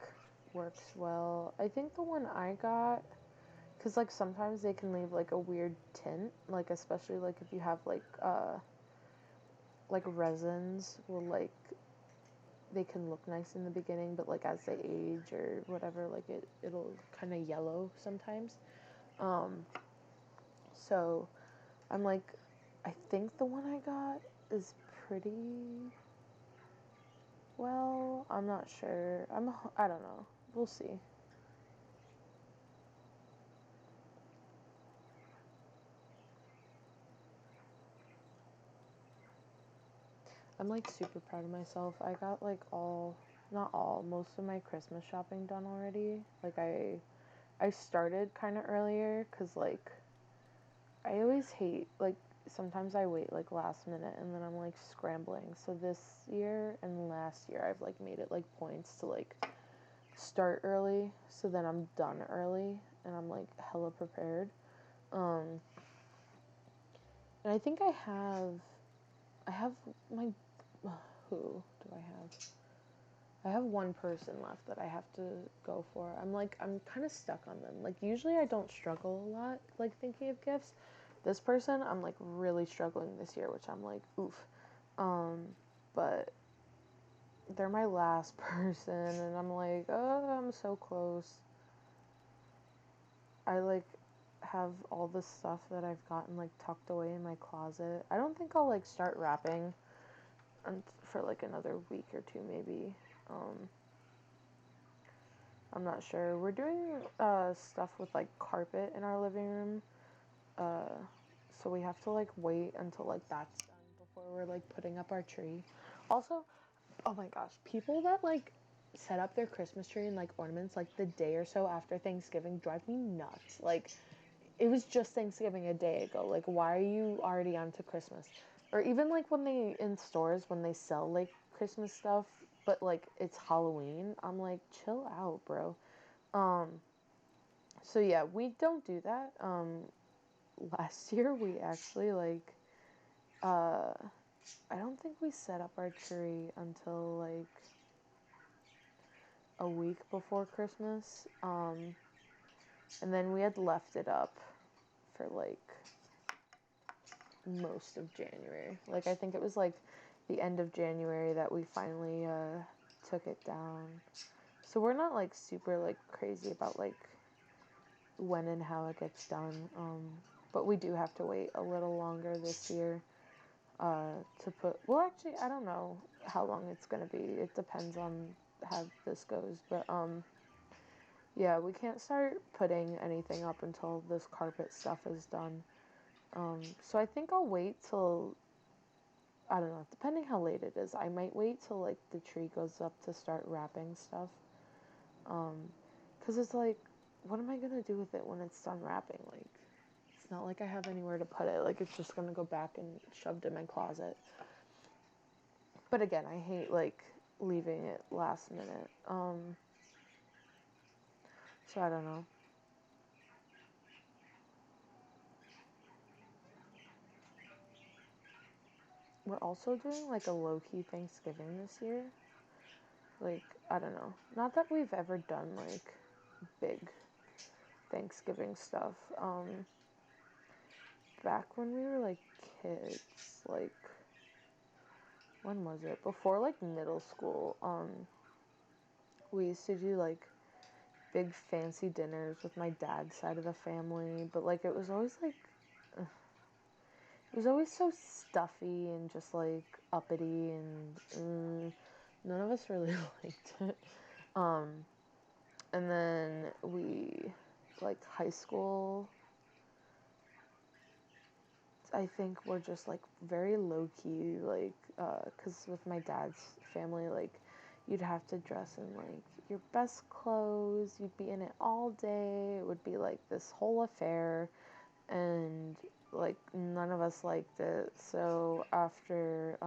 works well. I think the one I got, because like sometimes they can leave like a weird tint, like especially like if you have like resins will like they can look nice in the beginning, but like as they age or whatever, like it'll kind of yellow sometimes. So I'm like, I think the one I got is pretty well. I'm not sure. I don't know. We'll see. I'm like super proud of myself. I got like not all, most of my Christmas shopping done already. Like I started kind of earlier cuz like I always hate like sometimes I wait like last minute and then I'm like scrambling. So this year and last year I've like made it like points to like start early so then I'm done early and I'm like hella prepared. Um and I think I have my who do I have? I have one person left that I have to go for. I'm kind of stuck on them. Like usually I don't struggle a lot like thinking of gifts. This person I'm like really struggling this year, which I'm like oof. Um, but they're my last person, and I'm like, oh, I'm so close. I like have all the stuff that I've gotten like tucked away in my closet. I don't think I'll like start wrapping for like another week or two maybe. Um, I'm not sure. We're doing stuff with like carpet in our living room. Uh, so we have to like wait until like that's done before we're like putting up our tree. Also, oh my gosh, people that like set up their Christmas tree and like ornaments like the day or so after Thanksgiving drive me nuts. Like it was just Thanksgiving a day ago. Like why are you already on to Christmas? Or even like when they in stores when they sell like Christmas stuff, but like it's Halloween. I'm like, chill out, bro. Um, so yeah, we don't do that. Last year we actually like I don't think we set up our tree until like a week before Christmas. And then we had left it up for like most of January. Like I think it was like the end of January that we finally took it down. So we're not like super like crazy about like when and how it gets done. But we do have to wait a little longer this year to put. Well, actually, I don't know how long it's gonna be. It depends on how this goes. But yeah, we can't start putting anything up until this carpet stuff is done. So I think I'll wait till I don't know, depending how late it is. I might wait till like the tree goes up to start wrapping stuff. Um, 'Cause it's like, what am I gonna do with it when it's done wrapping? Like, it's not like I have anywhere to put it. Like, it's just gonna go back and shoved in my closet. But again, I hate like leaving it last minute. So I don't know. We're also doing like a low key Thanksgiving this year. Like, I don't know. Not that we've ever done like big Thanksgiving stuff. Back when we were like kids, like when was it? Before like middle school, we used to do like big fancy dinners with my dad's side of the family, but like it was always like it was always so stuffy and just like uppity and none of us really liked it. Um, and then we like high school I think we're just like very low key, like, cause with my dad's family, like, you'd have to dress in like your best clothes, you'd be in it all day, it would be like this whole affair, and like none of us liked it. So after,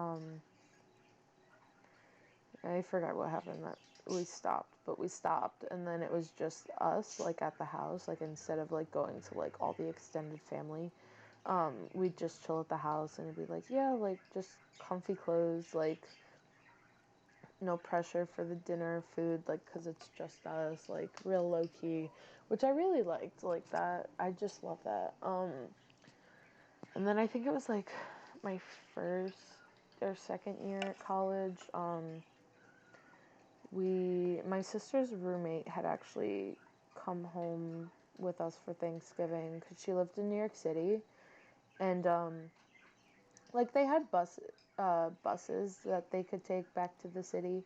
I forgot what happened that we stopped, but we stopped, and then it was just us, like at the house, like instead of like going to like all the extended family we'd just chill at the house and it'd be like, yeah, like just comfy clothes, like no pressure for the dinner food, like, cause it's just us, like real low key, which I really liked, like that. I just love that. And then I think it was like my first or second year at college. my sister's roommate had actually come home with us for Thanksgiving because she lived in New York City, and like they had buses that they could take back to the city,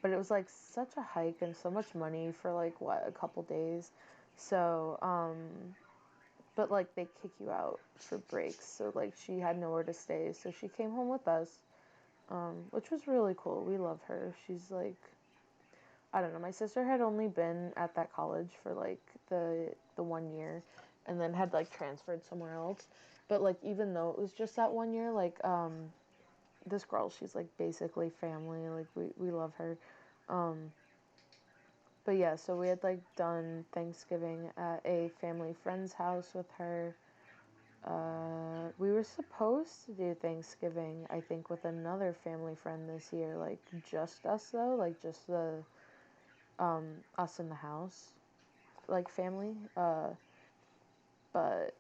but it was like such a hike and so much money for like what, a couple days. So but like they kick you out for breaks, so like she had nowhere to stay, so she came home with us, which was really cool. We love her. She's like, I don't know, my sister had only been at that college for like the 1 year, and then had like transferred somewhere else. But like even though it was just that 1 year, like this girl, she's like basically family. Like we love her. Um, but yeah, so we had like done Thanksgiving at a family friend's house with her. We were supposed to do Thanksgiving, I think, with another family friend this year, like just us though, like just the us in the house, like family. But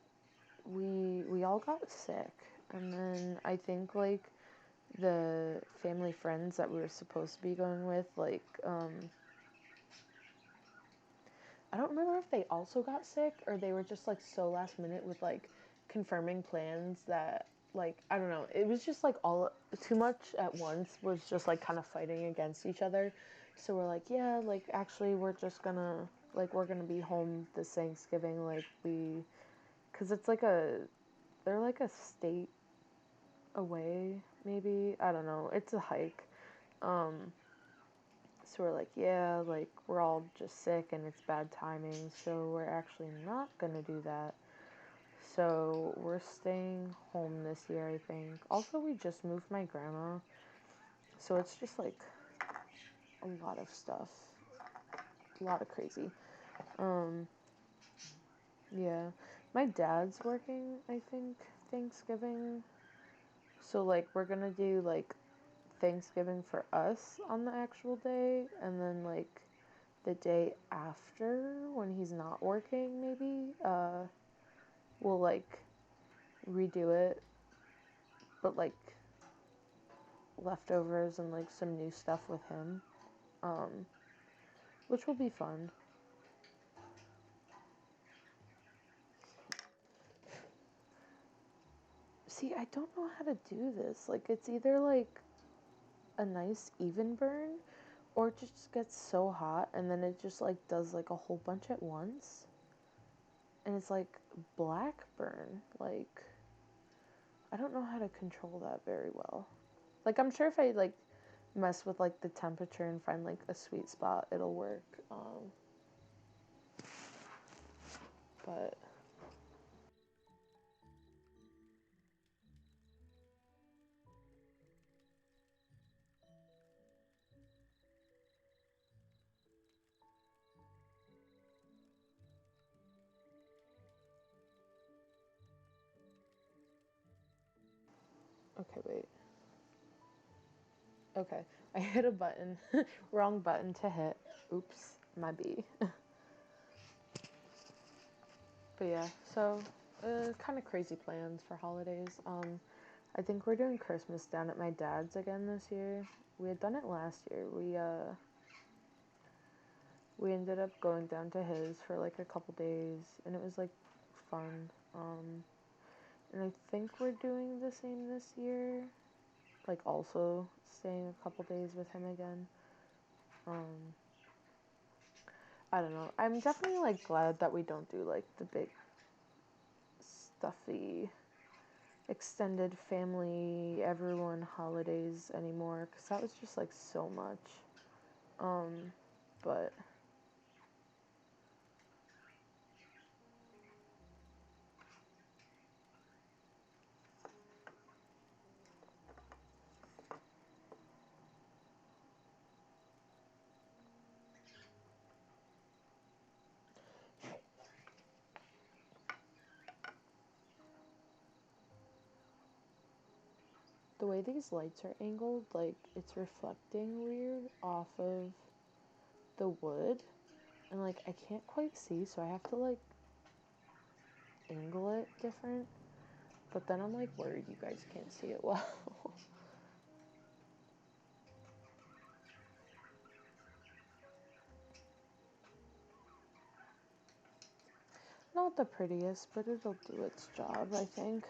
we all got sick, and then I think like the family friends that we were supposed to be going with, like I don't remember if they also got sick or they were just like so last minute with like confirming plans that, like, I don't know. It was just like all too much at once, was just like kind of fighting against each other. So we're like, yeah, like actually we're gonna be home this Thanksgiving, like cuz it's like they're like a state away maybe. I don't know. It's a hike. Um So we're like, yeah, like we're all just sick and it's bad timing, so we're actually not gonna do that. So we're staying home this year, I think. Also, we just moved my grandma, so it's just like a lot of stuff, a lot of crazy. Um, yeah, my dad's working, I think, Thanksgiving. So like we're gonna do like Thanksgiving for us on the actual day, and then like the day after when he's not working, maybe we'll like redo it, but like leftovers and like some new stuff with him, um which will be fun. See, I don't know how to do this. Like it's either like a nice even burn, or it just gets so hot and then it just like does like a whole bunch at once, and it's like black burn. Like I don't know how to control that very well. Like I'm sure if I like mess with like the temperature and find like a sweet spot, it'll work. But okay, wait. Okay, I hit a button. Wrong button to hit. Oops, my B. But yeah, so kind of crazy plans for holidays. I think we're doing Christmas down at my dad's again this year. We had done it last year. We ended up going down to his for like a couple days, and it was like fun. And I think we're doing the same this year. Like also staying a couple days with him again. Um, I don't know. I'm definitely like glad that we don't do like the big stuffy extended family everyone holidays anymore, because that was just like so much. Um, but the way these lights are angled, like it's reflecting weird off of the wood, and like I can't quite see, so I have to like angle it different. But then I'm like worried you guys can't see it well. not the prettiest, but it'll do its job, I think.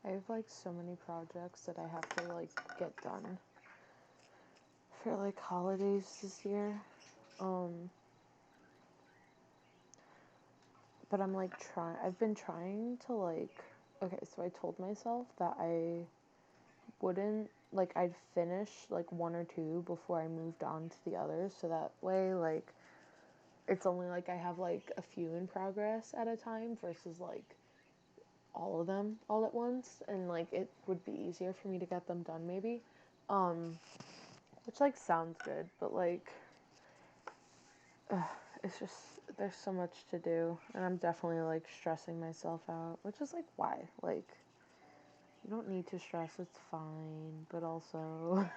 I have like so many projects that I have to like get done for like holidays this year. But I'm like I've been trying to like, okay, so I told myself that I wouldn't, like, I'd finish like one or two before I moved on to the others, so that way like it's only like I have like a few in progress at a time versus like all of them all at once, and like it would be easier for me to get them done maybe. Um which like sounds good, but like it's just there's so much to do, and I'm definitely like stressing myself out, which is like why? Like you don't need to stress, it's fine, but also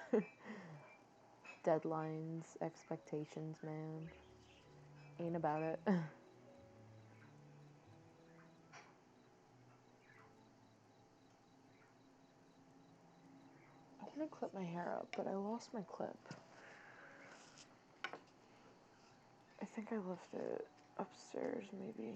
deadlines, expectations, man. Ain't about it. I'm gonna clip my hair up, but I lost my clip. I think I left it upstairs, maybe.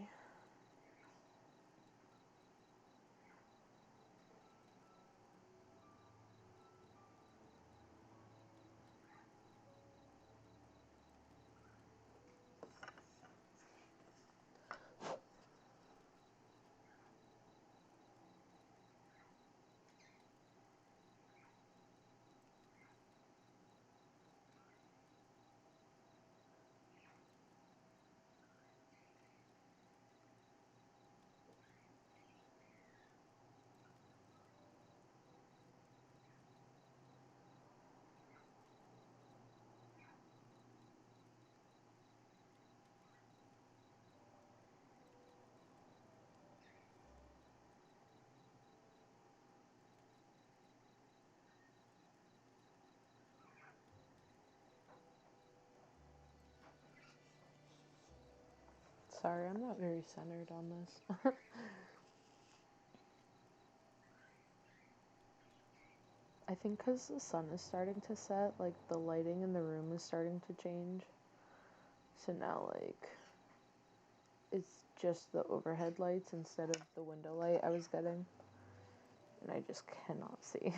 Sorry, I'm not very centered on this. I think because the sun is starting to set, like the lighting in the room is starting to change. So now, like, it's just the overhead lights instead of the window light I was getting. And I just cannot see.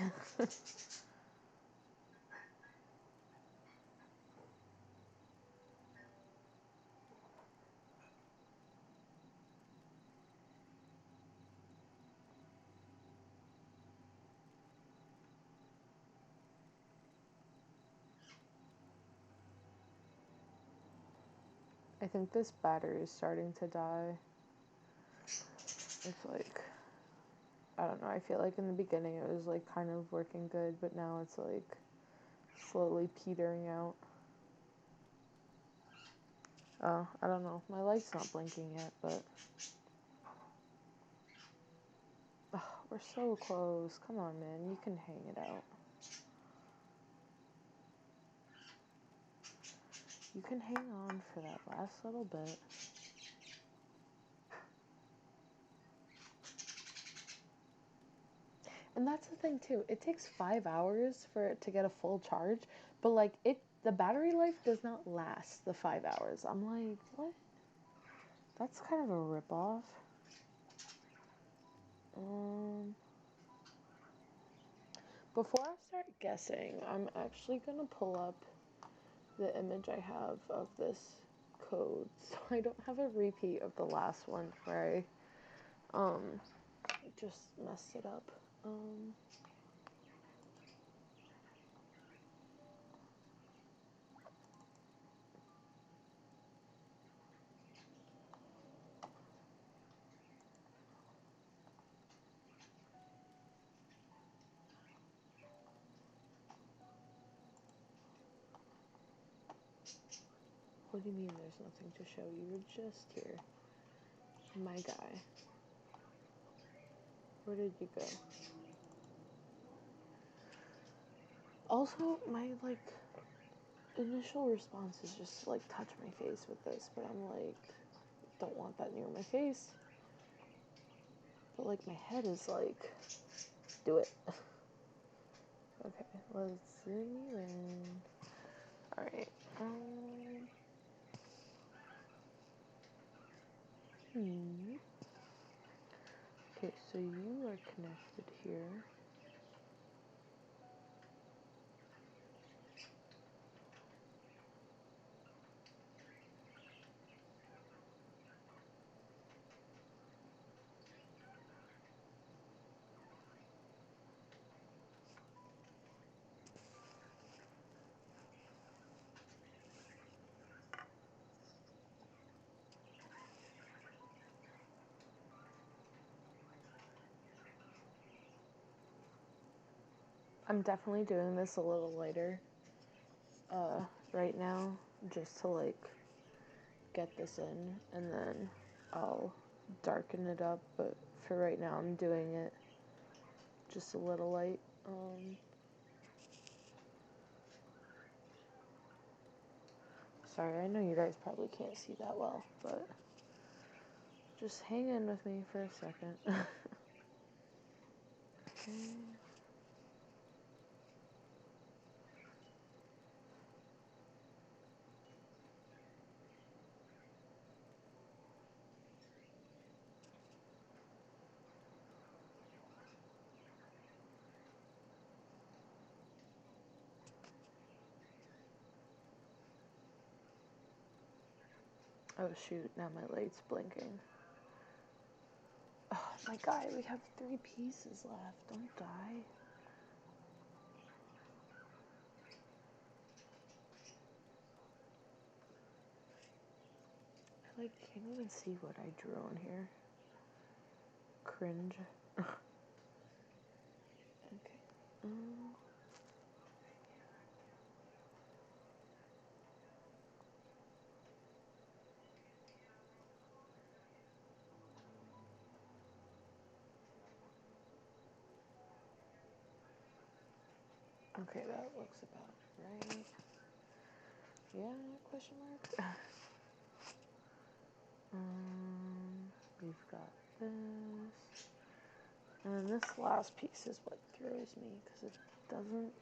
I think this battery is starting to die. It's like, I don't know, I feel like in the beginning it was like kind of working good, but now it's like slowly petering out. Oh, I don't know. My light's not blinking yet, but We're so close. Come on, man. You can hang it out. You can hang on for that last little bit. And that's the thing too. It takes 5 hours for it to get a full charge, but like the battery life does not last the 5 hours. I'm like, what? That's kind of a ripoff. Before I start guessing, I'm actually gonna pull up the image I have of this code, so I don't have a repeat of the last one where I just messed it up. What do you mean there's nothing to show? You were just here. My guy. Where did you go? Also, my, initial response is just to, touch my face with this, but I'm like, don't want that near my face. But, my head is like, do it. Okay, let's zoom you in. Alright, Okay, so you are connected here. I'm definitely doing this a little lighter right now, just to get this in, and then I'll darken it up, but for right now I'm doing it just a little light. Sorry, I know you guys probably can't see that well, but just hang in with me for a second. Okay. Oh shoot, now my light's blinking. Oh my god, we have 3 pieces left. Don't die. I can't even see what I drew on here. Cringe. Okay. Okay, that looks about right. Yeah, question mark. We've got this. And this last piece is what throws me, because it doesn't...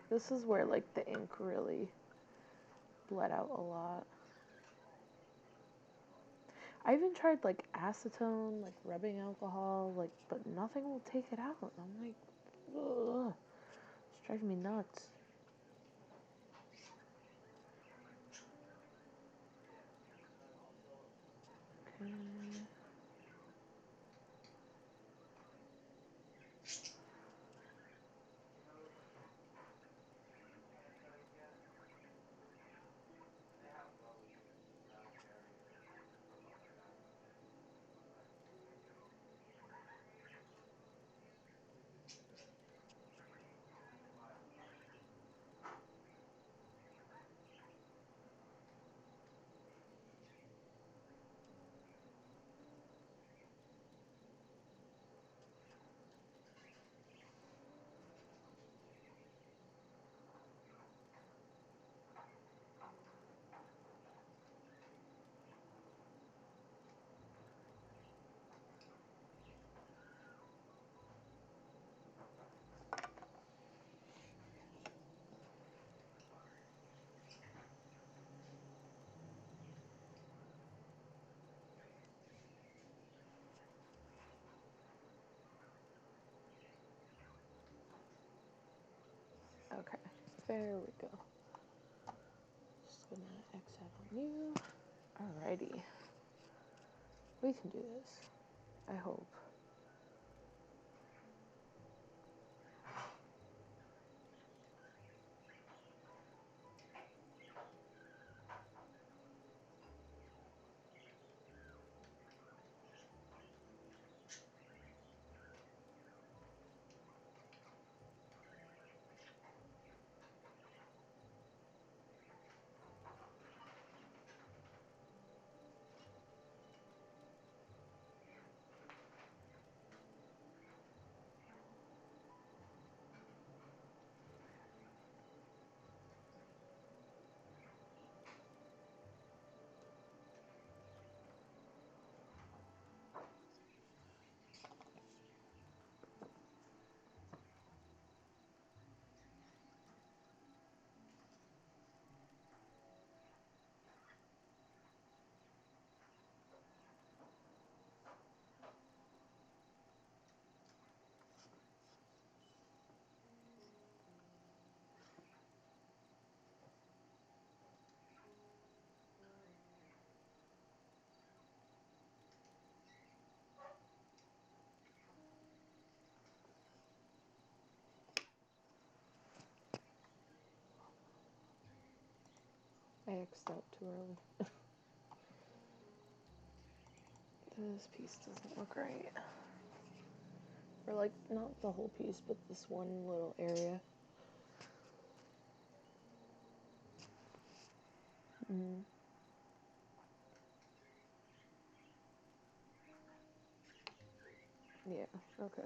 This is where, the ink really bled out a lot. I even tried, acetone, rubbing alcohol, but nothing will take it out. I'm like, ugh. It's driving me nuts. Okay. There we go. Just gonna X out on you. Alrighty. We can do this. I hope. I X'd out too early. This piece doesn't look right. Or like, not the whole piece, but this one little area. Mm-hmm. Yeah, okay.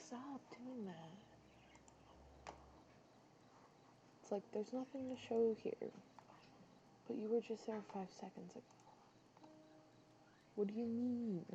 Stop doing that. It's like, there's nothing to show here. But you were just there 5 seconds ago. What do you mean?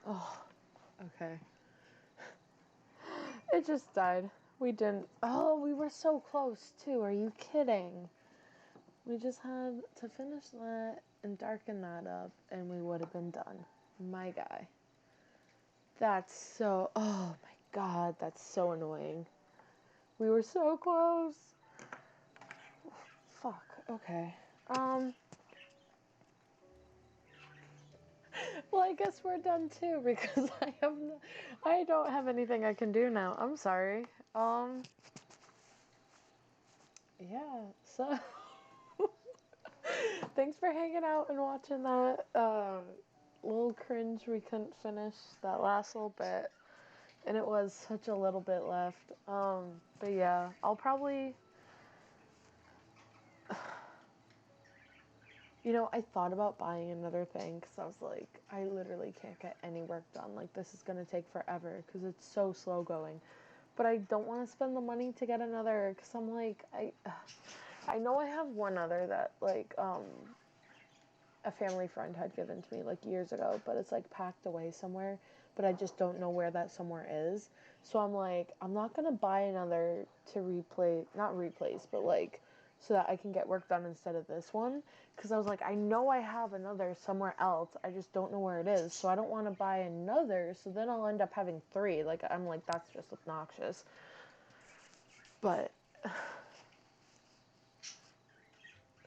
Oh, okay. It just died. We didn't. Oh, we were so close too. Are you kidding? We just had to finish that and darken that up, and we would have been done. My guy. That's so. Oh my god, that's so annoying. We were so close. Fuck. Okay. Um. Well, I guess we're done too because I don't have anything I can do now. I'm sorry. Yeah. So thanks for hanging out and watching that little cringe we couldn't finish that last little bit, and it was such a little bit left. But yeah, I'll probably. You know, I thought about buying another thing because I was like, I literally can't get any work done. Like, this is going to take forever because it's so slow going. But I don't want to spend the money to get another because I'm like, I know I have one other that, like, a family friend had given to me, like, years ago, but it's, like, packed away somewhere. But I just don't know where that somewhere is. So I'm like, I'm not going to buy another to replace, not replace, but, like, so that I can get work done instead of this one. Because I was like, I know I have another somewhere else. I just don't know where it is. So I don't want to buy another. So then I'll end up having three. Like, I'm like, that's just obnoxious. But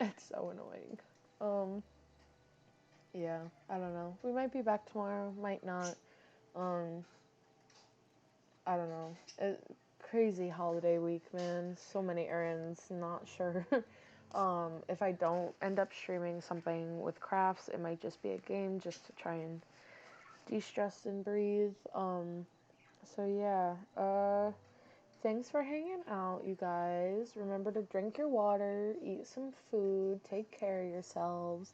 it's so annoying. Yeah, I don't know. We might be back tomorrow, might not. Um, I don't know. Crazy holiday week, man. So many errands. Not sure. If I don't end up streaming something with crafts, it might just be a game just to try and de-stress and breathe. So yeah. Thanks for hanging out, you guys. Remember to drink your water, eat some food, take care of yourselves,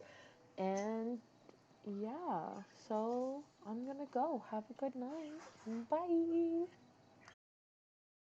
and yeah. So I'm gonna go. Have a good night. Bye.